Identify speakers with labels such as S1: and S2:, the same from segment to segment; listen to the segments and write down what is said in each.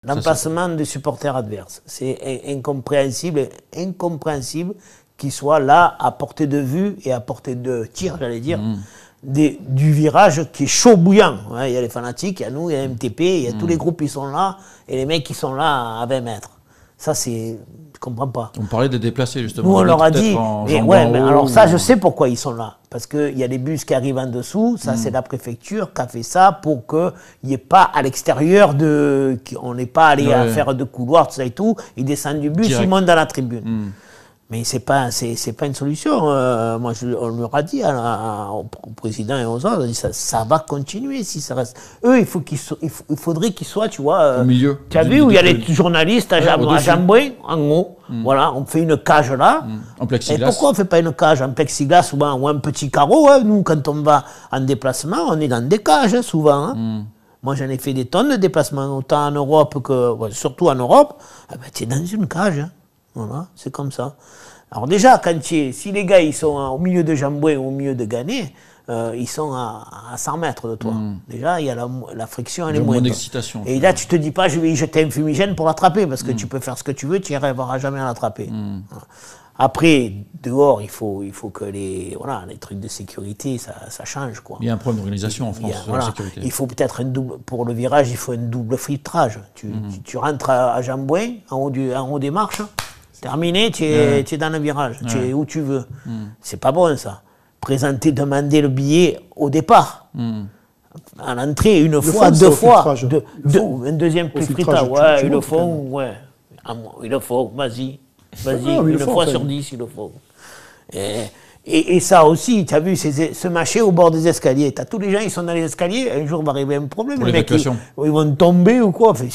S1: l'emplacement des supporters adverses. C'est incompréhensible qu'ils soient là à portée de vue et à portée de tir, j'allais dire, du virage qui est chaud bouillant. Il y a les fanatiques, il y a nous, il y a MTP, il y a tous les groupes qui sont là, et les mecs qui sont là à 20 mètres. Ça, c'est... Je comprends pas.
S2: On parlait des déplacés, justement.
S1: Nous, on leur a dit... Mais alors ça, je sais pourquoi ils sont là. Parce qu'il y a des bus qui arrivent en dessous. Ça, c'est la préfecture qui a fait ça pour qu'il n'y ait pas à l'extérieur de... On n'est pas allé à faire de couloirs, tout ça et tout. Ils descendent du bus, ils montent dans la tribune. Mais c'est pas une solution. Moi, on leur a dit au président et aux autres, on a dit, ça va continuer si ça reste. Eux, il faudrait qu'ils soient, tu vois.
S2: Au milieu.
S1: Tu as vu où il y a les journalistes à Jambouin, en haut. Voilà, on fait une cage là.
S2: En plexiglas.
S1: Et pourquoi on ne fait pas une cage en plexiglas souvent, ou un petit carreau, hein. Nous, quand on va en déplacement, on est dans des cages, hein, souvent. Hein. Moi, j'en ai fait des tonnes de déplacements, autant en Europe que. Surtout en Europe, tu es dans une cage. Hein. Voilà, c'est comme ça. Alors déjà, si les gars ils sont au milieu de Jambouin ou au milieu de Ganay, ils sont à 100 mètres de toi. Déjà, il y a la friction, elle est moindre. Et là, tu te dis pas, je vais y jeter un fumigène pour l'attraper, parce que tu peux faire ce que tu veux, tu n'y arriveras jamais à l'attraper. Voilà. Après, dehors, il faut que les trucs de sécurité, ça change, quoi.
S2: Il y a un problème d'organisation en France sur la sécurité.
S1: Il faut peut-être pour le virage, il faut un double filtrage. Tu rentres à Jambouin, en haut des marches. Terminé, tu es dans le virage, tu es où tu veux. C'est pas bon ça. Demander le billet au départ. À l'entrée, une fois, deux fois. Un deuxième filtrage. Ouais, ils le font, ouais. Il le faut, vas-y. Une fois sur 10, il le faut. Et ça aussi, tu as vu, se mâcher au bord des escaliers. Tu as tous les gens, ils sont dans les escaliers, un jour va arriver un problème.
S2: Pour
S1: les mecs, ils vont tomber ou quoi. Enfin,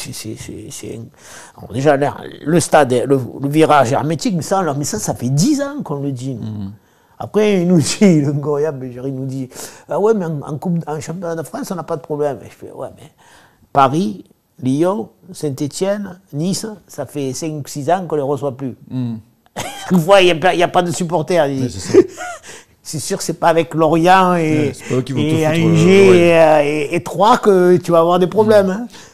S1: alors déjà, le stade, le virage hermétique, mais ça fait 10 ans qu'on le dit. Après, il nous dit, le Goya Béjari nous dit, ah ouais, mais en championnat de France, on n'a pas de problème. Et je fais, ouais, mais Paris, Lyon, Saint-Étienne, Nice, ça fait 5-6 ans qu'on ne les reçoit plus. Une fois, il n'y a pas de supporters. C'est sûr que ce n'est pas avec Lorient et Angers et Troyes que tu vas avoir des problèmes. Hein.